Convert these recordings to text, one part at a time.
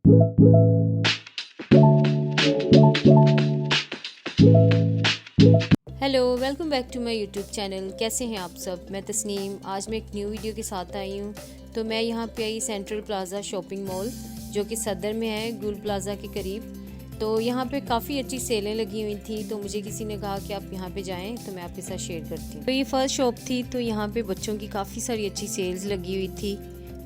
Hello, welcome back to my YouTube channel. कैसे हैं आप सब? मैं तस्नीम। आज मैं एक न्यू वीडियो के साथ आई हूँ। तो मैं यहाँ पे आई सेंट्रल प्लाज़ा शॉपिंग मॉल, जो कि सदर में है, गुल प्लाज़ा के करीब। तो यहाँ पे काफ़ी अच्छी सेलें लगी हुई थी, तो मुझे किसी ने कहा कि आप यहाँ पे जाएं, तो मैं आपके साथ शेयर करती हूँ। तो ये फर्स्ट शॉप थी, तो यहाँ पे बच्चों की काफ़ी सारी अच्छी सेल्स लगी हुई थी।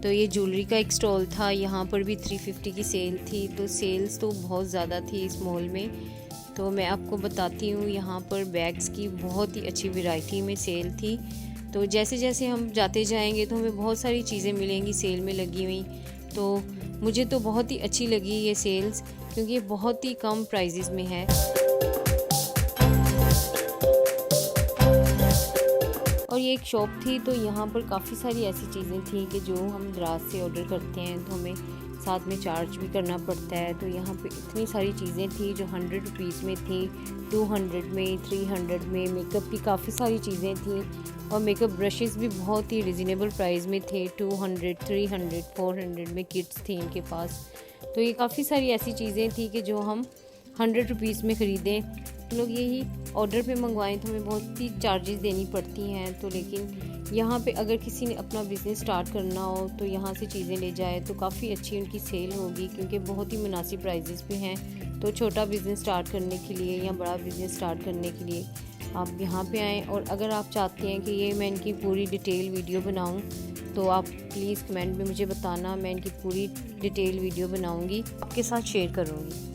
तो ये ज्वेलरी का एक स्टॉल था, यहाँ पर भी 350 की सेल थी। तो सेल्स तो बहुत ज़्यादा थी इस मॉल में। तो मैं आपको बताती हूँ, यहाँ पर बैग्स की बहुत ही अच्छी वैरायटी में सेल थी। तो जैसे जैसे हम जाते जाएंगे तो हमें बहुत सारी चीज़ें मिलेंगी सेल में लगी हुई। तो मुझे तो बहुत ही अच्छी लगी ये सेल्स, क्योंकि ये बहुत ही कम प्राइजेस में है। और ये एक शॉप थी, तो यहाँ पर काफ़ी सारी ऐसी चीज़ें थी कि जो हम दराज से ऑर्डर करते हैं तो हमें साथ में चार्ज भी करना पड़ता है। तो यहाँ पे इतनी सारी चीज़ें थी जो 100 रुपीज़ में थी, 200 में, 300 में। मेकअप की काफ़ी सारी चीज़ें थी, और मेकअप ब्रशेस भी बहुत ही रिजनेबल प्राइस में थे। 200, 300, 400 में किट्स थी इनके पास। तो ये काफ़ी सारी ऐसी चीज़ें थी कि जो हम 100 रुपीज़ में ख़रीदें। तो लोग यही ऑर्डर पे मंगवाएं तो हमें बहुत सी चार्जेस देनी पड़ती हैं। तो लेकिन यहाँ पे अगर किसी ने अपना बिज़नेस स्टार्ट करना हो तो यहाँ से चीज़ें ले जाए तो काफ़ी अच्छी उनकी सेल होगी, क्योंकि बहुत ही मुनासिब प्राइजेस पे हैं। तो छोटा बिज़नेस स्टार्ट करने के लिए या बड़ा बिज़नेस स्टार्ट करने के लिए आप यहाँ पे आएँ। और अगर आप चाहते हैं कि ये मैं इनकी पूरी डिटेल वीडियो बनाऊँ, तो आप प्लीज़ कमेंट में मुझे बताना। मैं इनकी पूरी डिटेल वीडियो बनाऊँगी, आपके साथ शेयर करूँगी।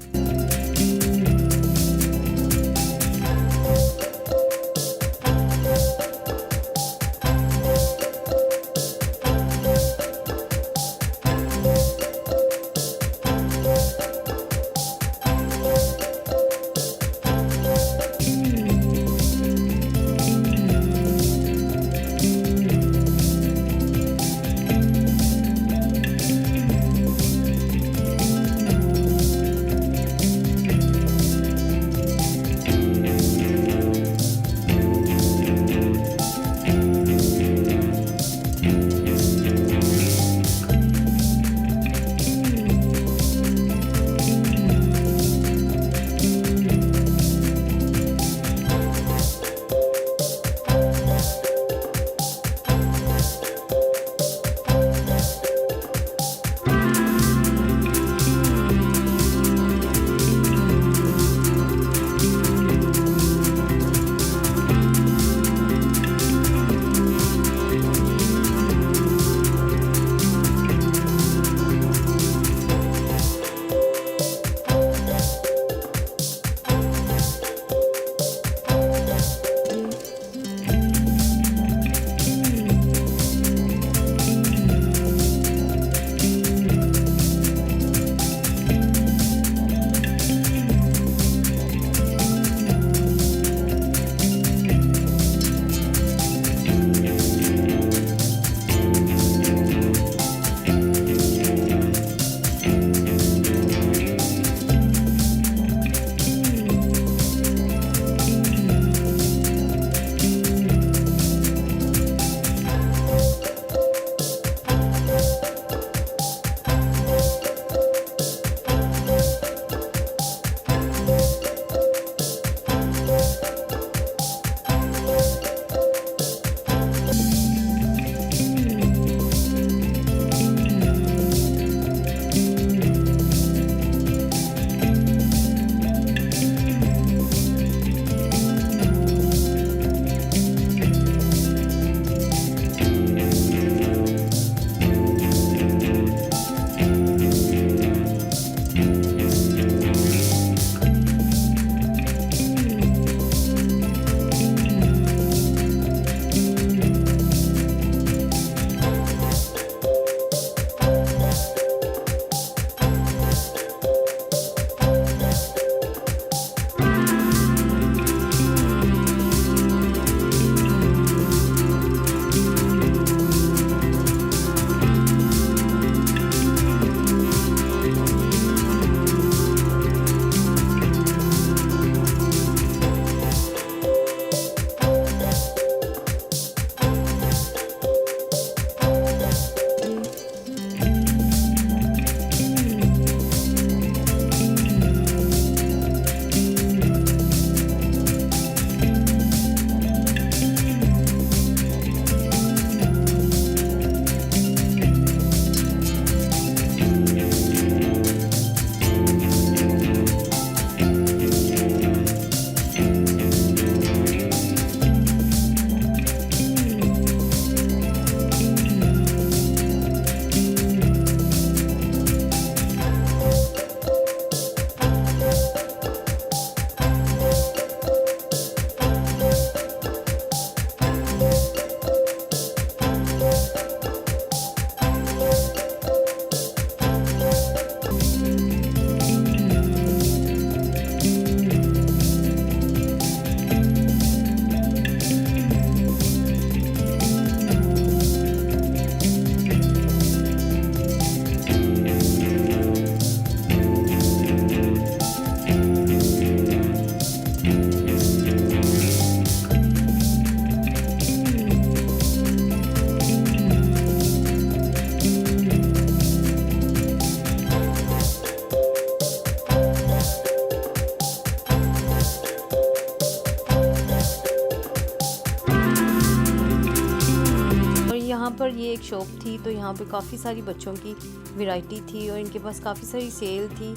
पर ये एक शॉप थी, तो यहाँ पे काफ़ी सारी बच्चों की वैरायटी थी और इनके पास काफ़ी सारी सेल थी।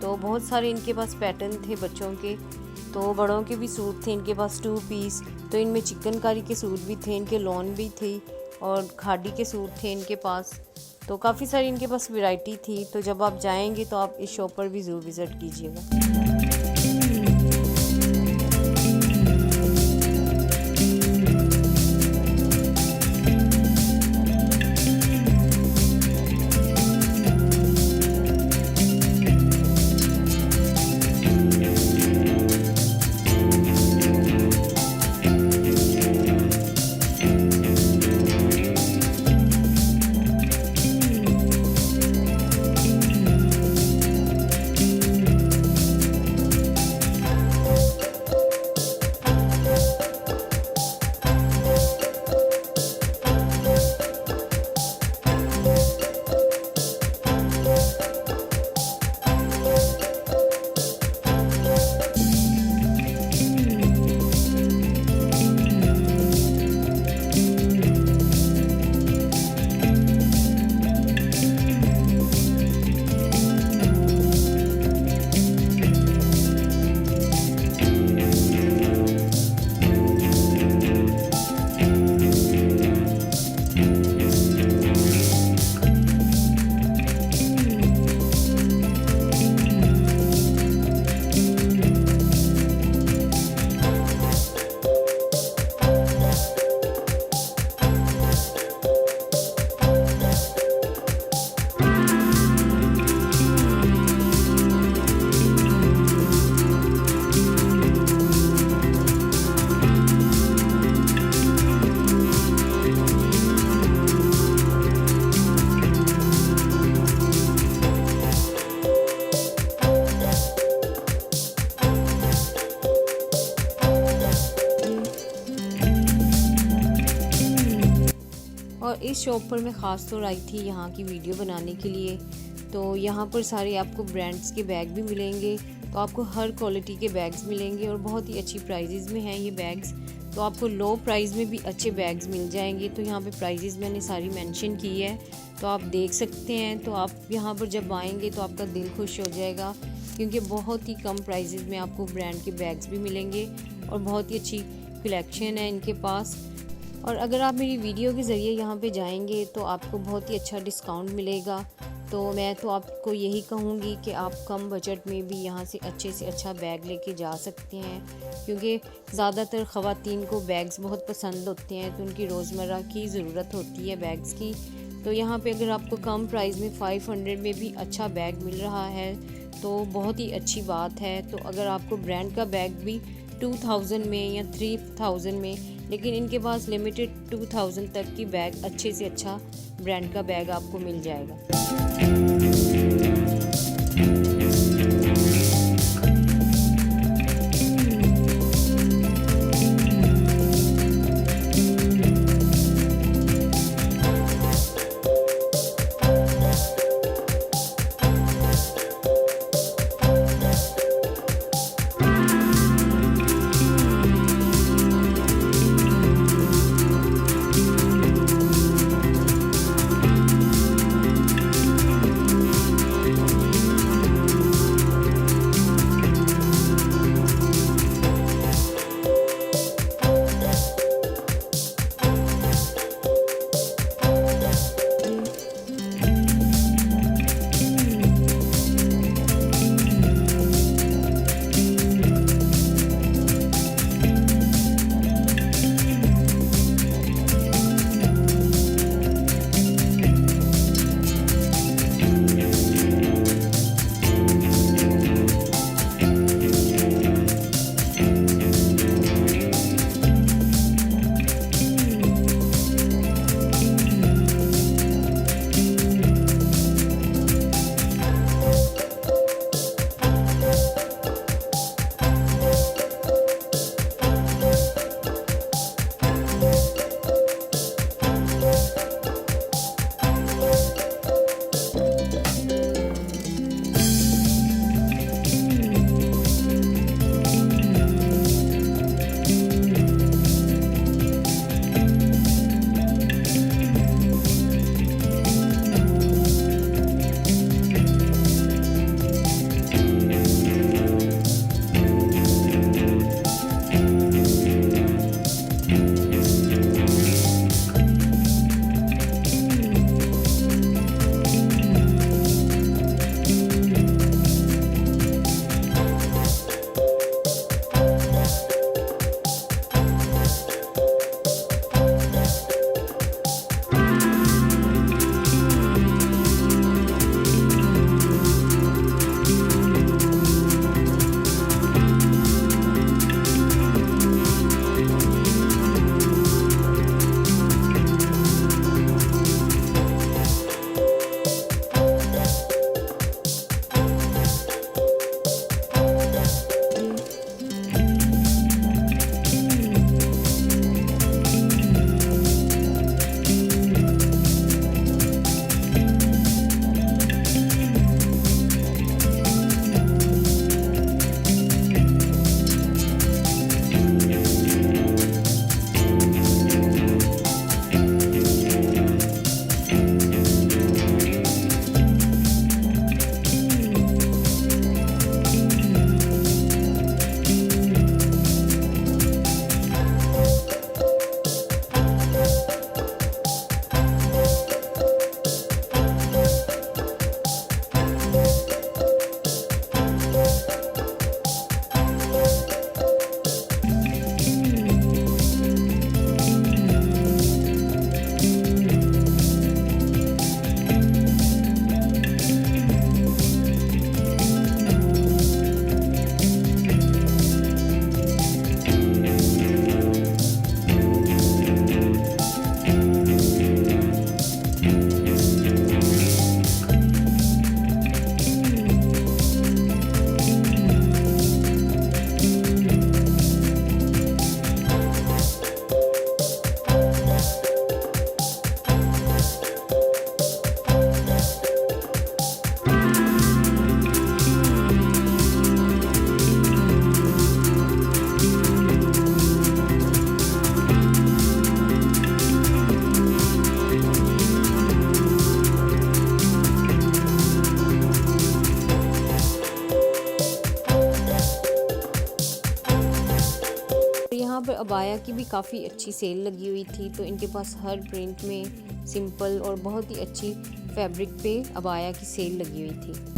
तो बहुत सारे इनके पास पैटर्न थे बच्चों के, तो बड़ों के भी सूट थे इनके पास 2 पीस। तो इनमें चिकनकारी के सूट भी थे, इनके लॉन भी थी और खादी के सूट थे इनके पास। तो काफ़ी सारी इनके पास वैरायटी थी। तो जब आप जाएंगे तो आप इस शॉप पर भी ज़रूर विज़िट कीजिएगा। और इस शॉप पर मैं ख़ास तौर आई थी यहाँ की वीडियो बनाने के लिए। तो यहाँ पर सारे आपको ब्रांड्स के बैग भी मिलेंगे, तो आपको हर क्वालिटी के बैग्स मिलेंगे और बहुत ही अच्छी प्राइजेज़ में हैं ये बैग्स। तो आपको लो प्राइस में भी अच्छे बैग्स मिल जाएंगे। तो यहाँ पे प्राइजेज़ मैंने सारी मेंशन की है, तो आप देख सकते हैं। तो आप यहाँ पर जब आएंगे तो आपका दिल खुश हो जाएगा, क्योंकि बहुत ही कम प्राइजेज़ में आपको ब्रांड के बैग्स भी मिलेंगे और बहुत ही अच्छी कलेक्शन है इनके पास। और अगर आप मेरी वीडियो के ज़रिए यहाँ पे जाएंगे तो आपको बहुत ही अच्छा डिस्काउंट मिलेगा। तो मैं तो आपको यही कहूँगी कि आप कम बजट में भी यहाँ से अच्छा बैग लेके जा सकते हैं, क्योंकि ज़्यादातर ख़वातीन को बैग्स बहुत पसंद होते हैं, तो उनकी रोज़मर्रा की ज़रूरत होती है बैग्स की। तो यहाँ पे अगर आपको कम प्राइस में 500 में भी अच्छा बैग मिल रहा है तो बहुत ही अच्छी बात है। तो अगर आपको ब्रांड का बैग भी 2000 में या 3000 में, लेकिन इनके पास लिमिटेड 2000 तक की बैग अच्छे से अच्छा ब्रांड का बैग आपको मिल जाएगा। यहाँ पर अबाया की भी काफ़ी अच्छी सेल लगी हुई थी। तो इनके पास हर प्रिंट में सिंपल और बहुत ही अच्छी फैब्रिक पे अबाया की सेल लगी हुई थी।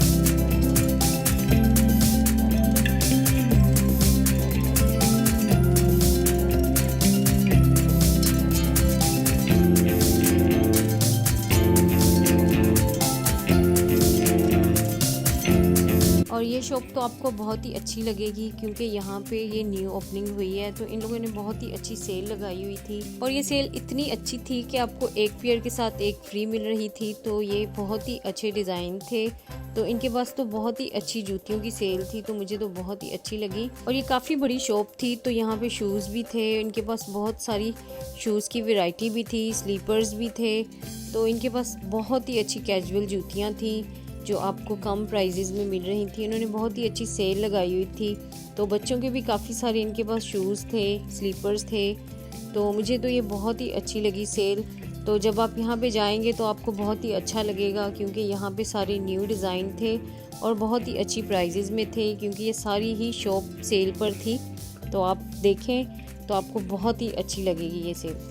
और ये शॉप तो आपको बहुत ही अच्छी लगेगी क्योंकि यहाँ पे ये न्यू ओपनिंग हुई है। तो इन लोगों ने बहुत ही अच्छी सेल लगाई हुई थी और ये सेल इतनी अच्छी थी कि आपको एक पेयर के साथ एक फ्री मिल रही थी। तो ये बहुत ही अच्छे डिज़ाइन थे। तो इनके पास तो बहुत ही अच्छी जूतियों की सेल थी, तो मुझे तो बहुत ही अच्छी लगी। और ये काफ़ी बड़ी शॉप थी। तो यहाँ पे शूज़ भी थे, इनके पास बहुत सारी शूज़ की वैरायटी भी थी, स्लीपर्स भी थे। तो इनके पास बहुत ही अच्छी कैजुअल जूतियाँ थी जो आपको कम प्राइजेज़ में मिल रही थी। इन्होंने बहुत ही अच्छी सेल लगाई हुई थी। तो बच्चों के भी काफ़ी सारे इनके पास शूज़ थे, स्लीपर्स थे। तो मुझे तो ये बहुत ही अच्छी लगी सेल। तो जब आप यहाँ पे जाएंगे तो आपको बहुत ही अच्छा लगेगा क्योंकि यहाँ पे सारे न्यू डिज़ाइन थे और बहुत ही अच्छी प्राइजेज़ में थे क्योंकि ये सारी ही शॉप सेल पर थी। तो आप देखें तो आपको बहुत ही अच्छी लगेगी ये सेल।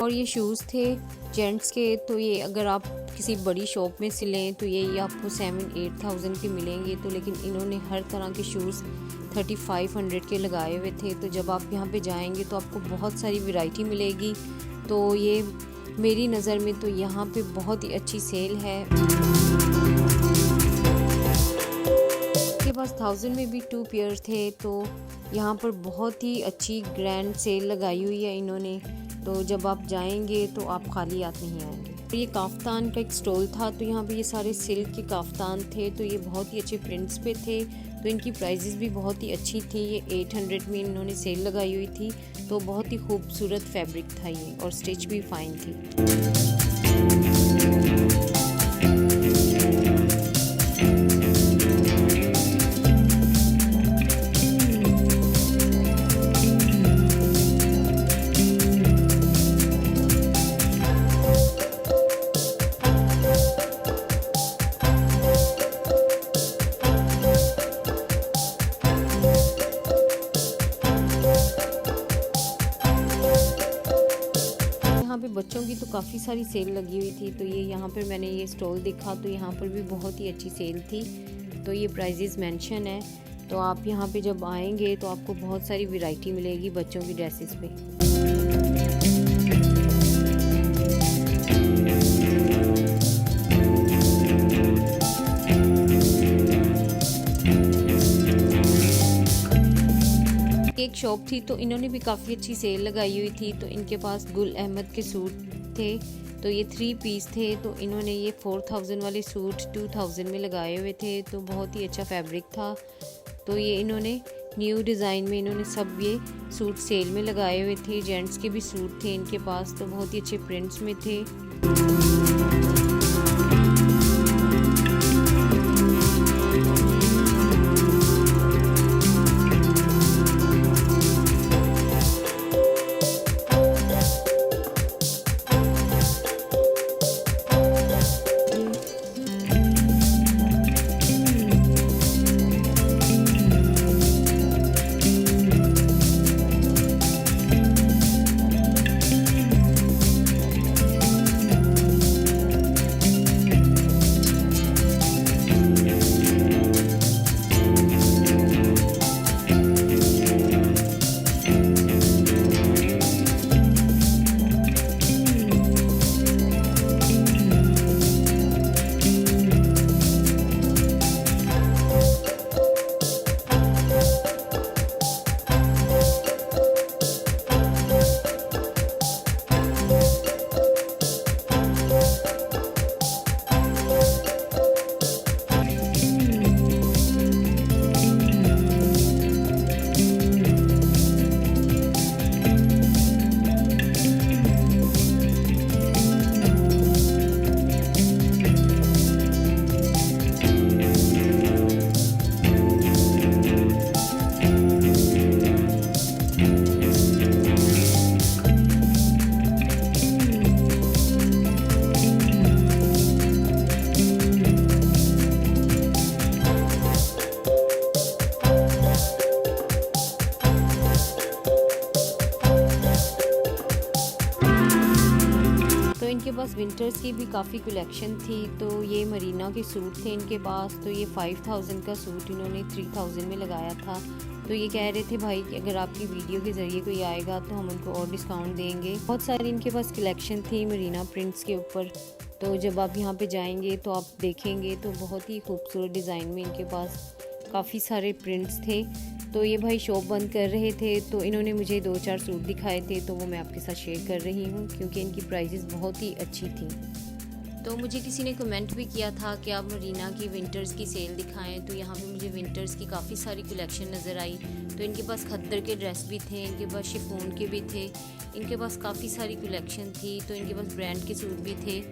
और ये शूज़ थे जेंट्स के। तो ये अगर आप किसी बड़ी शॉप में से लें तो ये आपको 7-8 के मिलेंगे। तो लेकिन इन्होंने हर तरह के शूज़ 3500 के लगाए हुए थे। तो जब आप यहाँ पे जाएंगे तो आपको बहुत सारी वैरायटी मिलेगी। तो ये मेरी नज़र में तो यहाँ पे बहुत ही अच्छी सेल है। के पास 1000 में भी 2 पेयर थे। तो यहाँ पर बहुत ही अच्छी ग्रैंड सेल लगाई हुई है इन्होंने। तो जब आप जाएंगे तो आप खाली हाथ नहीं आएंगे। तो ये काफ्तान का एक स्टॉल था। तो यहाँ पे ये सारे सिल्क के काफ्तान थे। तो ये बहुत ही अच्छे प्रिंट्स पे थे। तो इनकी प्राइजेस भी बहुत ही अच्छी थी। ये 800 में इन्होंने सेल लगाई हुई थी। तो बहुत ही खूबसूरत फैब्रिक था ये और स्टिच भी फाइन थी। यहाँ पे बच्चों की तो काफ़ी सारी सेल लगी हुई थी। तो ये यहाँ पर मैंने ये स्टॉल देखा तो यहाँ पर भी बहुत ही अच्छी सेल थी। तो ये प्राइजेस मेंशन है। तो आप यहाँ पे जब आएंगे तो आपको बहुत सारी वैरायटी मिलेगी बच्चों की ड्रेसेस पे। एक शॉप थी तो इन्होंने भी काफ़ी अच्छी सेल लगाई हुई थी। तो इनके पास गुल अहमद के सूट थे, तो ये 3 पीस थे। तो इन्होंने ये 4000 वाले सूट 2000 में लगाए हुए थे, तो बहुत ही अच्छा फैब्रिक था। तो ये इन्होंने न्यू डिज़ाइन में इन्होंने सब ये सूट सेल में लगाए हुए थे। जेंट्स के भी सूट थे इनके पास, तो बहुत ही अच्छे प्रिंट्स में थे। इनके पास विंटर्स की भी काफ़ी कलेक्शन थी। तो ये मरीना के सूट थे इनके पास, तो ये 5000 का सूट इन्होंने 3000 में लगाया था। तो ये कह रहे थे भाई कि अगर आपकी वीडियो के ज़रिए कोई आएगा तो हम उनको और डिस्काउंट देंगे। बहुत सारी इनके पास कलेक्शन थी मरीना प्रिंट्स के ऊपर। तो जब आप यहाँ पे जाएंगे तो आप देखेंगे तो बहुत ही खूबसूरत डिज़ाइन में इनके पास काफ़ी सारे प्रिंट्स थे। तो ये भाई शॉप बंद कर रहे थे, तो इन्होंने मुझे 2-4 सूट दिखाए थे, तो वो मैं आपके साथ शेयर कर रही हूँ क्योंकि इनकी प्राइसेस बहुत ही अच्छी थी। तो मुझे किसी ने कमेंट भी किया था कि आप मरीना की विंटर्स की सेल दिखाएं, तो यहाँ पे मुझे विंटर्स की काफ़ी सारी कलेक्शन नज़र आई। तो इनके पास खद्दर के ड्रेस भी थे, इनके पास शिफॉन के भी थे, इनके पास काफ़ी सारी कलेक्शन थी। तो इनके पास ब्रांड के सूट भी थे।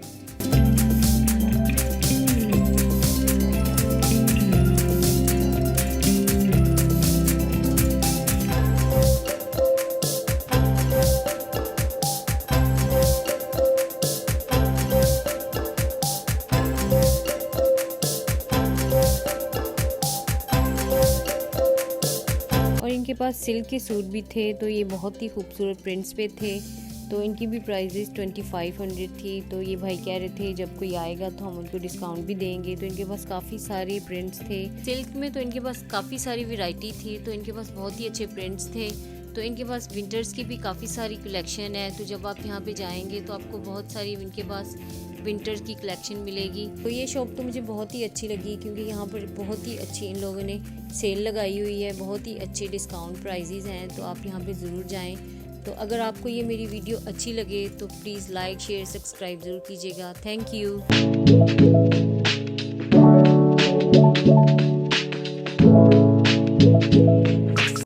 इनके पास सिल्क के सूट भी थे, तो ये बहुत ही खूबसूरत प्रिंट्स पे थे। तो इनकी भी प्राइजेस 2500 थी। तो ये भाई कह रहे थे जब कोई आएगा तो हम उनको डिस्काउंट भी देंगे। तो इनके पास काफ़ी सारे प्रिंट्स थे सिल्क में, तो इनके पास काफ़ी सारी वैरायटी थी। तो इनके पास बहुत ही अच्छे प्रिंट्स थे। तो इनके पास विंटर्स की भी काफ़ी सारी कलेक्शन है। तो जब आप यहाँ पे जाएंगे तो आपको बहुत सारी इनके पास विंटर्स की कलेक्शन मिलेगी। तो ये शॉप तो मुझे बहुत ही अच्छी लगी क्योंकि यहाँ पर बहुत ही अच्छी इन लोगों ने सेल लगाई हुई है, बहुत ही अच्छे डिस्काउंट प्राइजेज़ हैं। तो आप यहाँ पे ज़रूर जाएं। तो अगर आपको ये मेरी वीडियो अच्छी लगे तो प्लीज़ लाइक शेयर सब्सक्राइब ज़रूर कीजिएगा। Thank you.